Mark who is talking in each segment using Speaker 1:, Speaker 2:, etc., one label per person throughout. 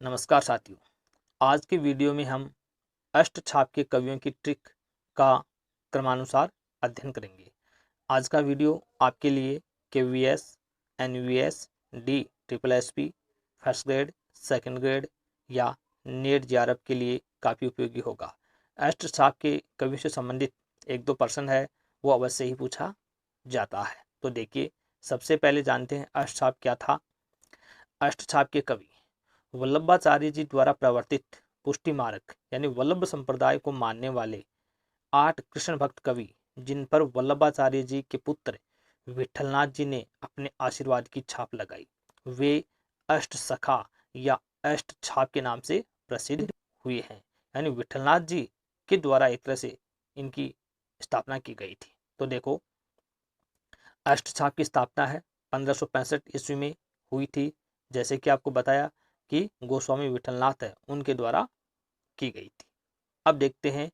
Speaker 1: नमस्कार साथियों, आज की वीडियो में हम अष्टछाप के कवियों की ट्रिक का क्रमानुसार अध्ययन करेंगे। आज का वीडियो आपके लिए KVS, NVS, D SSSP, first grade, second grade या नेट JRF के लिए काफ़ी उपयोगी होगा। अष्टछाप के कवियों से संबंधित एक दो प्रश्न है वो अवश्य ही पूछा जाता है। तो देखिए, सबसे पहले जानते हैं अष्टछाप क्या था। अष्टछाप के कवि वल्लभाचार्य जी द्वारा प्रवर्तित पुष्टि मार्ग यानी वल्लभ संप्रदाय को मानने वाले 8 कृष्ण भक्त कवि, जिन पर वल्लभाचार्य जी के पुत्र विठलनाथ जी ने अपने आशीर्वाद की छाप लगाई, वे अष्ट सखा या अष्ट छाप के नाम से प्रसिद्ध हुए हैं। यानी विठलनाथ जी के द्वारा एक तरह से इनकी स्थापना की गई थी। तो देखो, अष्ट छाप की स्थापना है 1565 ईस्वी में हुई थी। जैसे कि आपको बताया कि गोस्वामी विठलनाथ है उनके द्वारा की गई थी। अब देखते हैं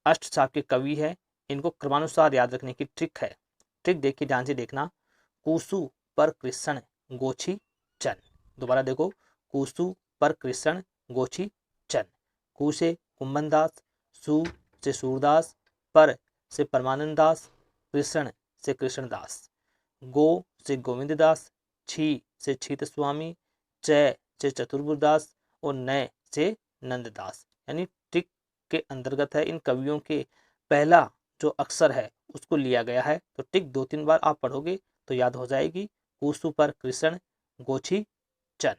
Speaker 1: अष्टछाप के कवि है, इनको क्रमानुसार याद रखने की ट्रिक है। ट्रिक देखिए, ध्यान से देखना। कुसु पर कृष्ण गोछी चन। दोबारा देखो, कुसु पर कृष्ण गोछी चन। कु से कुंभन दास, सु से सूरदास, पर से परमानंद दास, कृष्ण से कृष्णदास, गो से गोविंद दास, छी से छीत स्वामी, च से चतुर्बुदास और नय से नंददास। यानी ट्रिक के अंतर्गत है इन कवियों के पहला जो अक्षर है उसको लिया गया है। तो टिक 2-3 बार आप पढ़ोगे तो याद हो जाएगी। कुसु पर कृष्ण गोछी चन।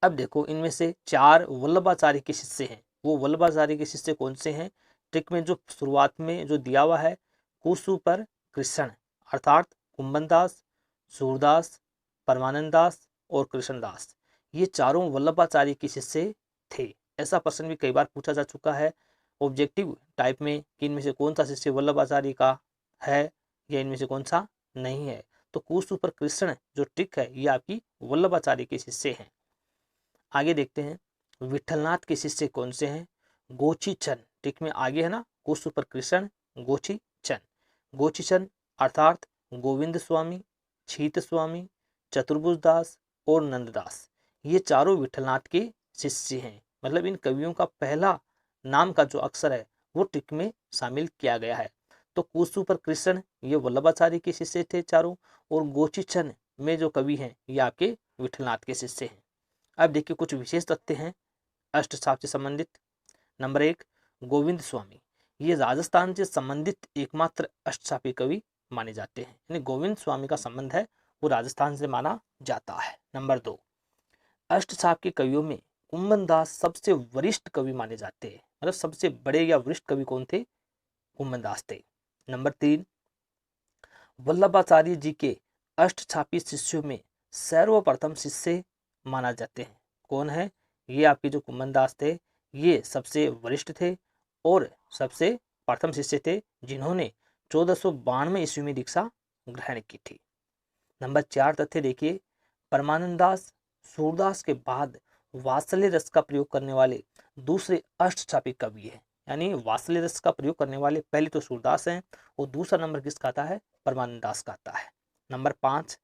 Speaker 1: अब देखो, इनमें से 4 वल्लभाचार्य के शिष्य हैं। वो वल्लभाचार्य के शिष्य कौन से हैं? ट्रिक में जो शुरुआत में जो दिया हुआ है, कुसु पर कृष्ण अर्थात कुंभन दास, सूरदास, परमानंद दास और कृष्णदास, ये चारों वल्लभाचार्य के शिष्य थे। ऐसा प्रश्न भी कई बार पूछा जा चुका है ऑब्जेक्टिव टाइप में कि इनमें से कौन सा शिष्य वल्लभाचार्य का है या इनमें से कौन सा नहीं है। तो कुसु पर कृष्ण जो ट्रिक है ये आपकी वल्लभाचार्य के शिष्य हैं। आगे देखते हैं विठलनाथ के शिष्य कौन से हैं। गोची चंद, टिक में आगे है ना, कुसु पर कृष्ण गोची चंद। गोची चंद अर्थात गोविंद स्वामी, छीत स्वामी, चतुर्भुज दास और नंददास, ये चारों विठलनाथ के शिष्य हैं। मतलब इन कवियों का पहला नाम का जो अक्षर है वो टिक में शामिल किया गया है। तो कुसु पर कृष्ण ये वल्लभाचार्य के शिष्य थे चारों, और गोची चंद में जो कवि हैं ये आपके विठलनाथ के शिष्य हैं। अब देखिए, कुछ विशेष तथ्य हैं अष्टछाप से संबंधित। नंबर 1, गोविंद स्वामी, ये राजस्थान से संबंधित एकमात्र अष्टछापी कवि माने जाते हैं। यानी गोविंद स्वामी का संबंध है वो राजस्थान से माना जाता है। नंबर 2, अष्टछाप के कवियों में कुंभन दास सबसे वरिष्ठ कवि माने जाते हैं। मतलब सबसे बड़े या वरिष्ठ कवि कौन थे? कुंभन दास थे। नंबर 3, वल्लभाचार्य जी के अष्टछापी शिष्यों में सर्वप्रथम शिष्य माना जाते हैं। कौन है? ये आपके जो कुंभन दास थे ये सबसे वरिष्ठ थे और सबसे प्रथम शिष्य थे जिन्होंने 1492 ईस्वी में दीक्षा ग्रहण की थी। नंबर 4 तथ्य देखिए, परमानंद दास सूरदास के बाद वात्सल्य रस का प्रयोग करने वाले दूसरे अष्टछापी कवि हैं। यानी वात्सल्य रस का प्रयोग करने वाले पहले तो सूरदास हैं और दूसरा नंबर किसका आता है? परमानंद दास का आता है। नंबर 5,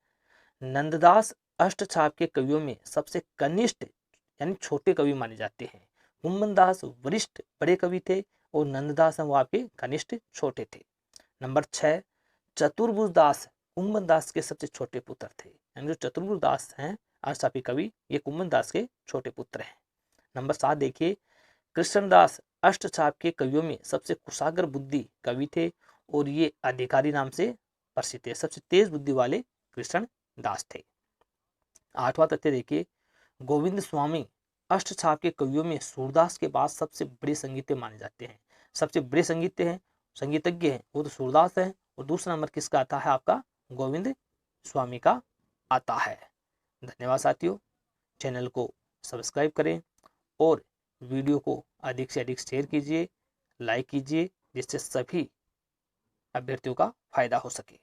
Speaker 1: नंददास अष्टछाप के कवियों में सबसे कनिष्ठ यानी छोटे कवि माने जाते हैं। कुंभन दास वरिष्ठ बड़े कवि थे और नंददास हैं वो आपके कनिष्ठ छोटे थे। नंबर 6, चतुर्भुज दास कुंभन दास के सबसे छोटे पुत्र थे। यानी जो चतुर्भुज दास हैं अष्टछापी कवि, ये कुंभन दास के छोटे पुत्र हैं। नंबर 7 देखिए, कृष्णदास अष्टछाप के कवियों में सबसे कुशाग्र बुद्धि कवि थे और ये अधिकारी नाम से प्रसिद्ध थे। सबसे तेज बुद्धि वाले कृष्ण दास थे। 8वां तथ्य देखिए, गोविंद स्वामी अष्टछाप के कवियों में सूरदास के बाद सबसे बड़े संगीतज्ञ माने जाते हैं। सबसे बड़े संगीतज्ञ हैं वो तो सूरदास हैं और दूसरा नंबर किसका आता है? आपका गोविंद स्वामी का आता है। धन्यवाद साथियों, चैनल को सब्सक्राइब करें और वीडियो को अधिक से अधिक शेयर कीजिए, लाइक कीजिए, जिससे सभी अभ्यर्थियों का फायदा हो सके।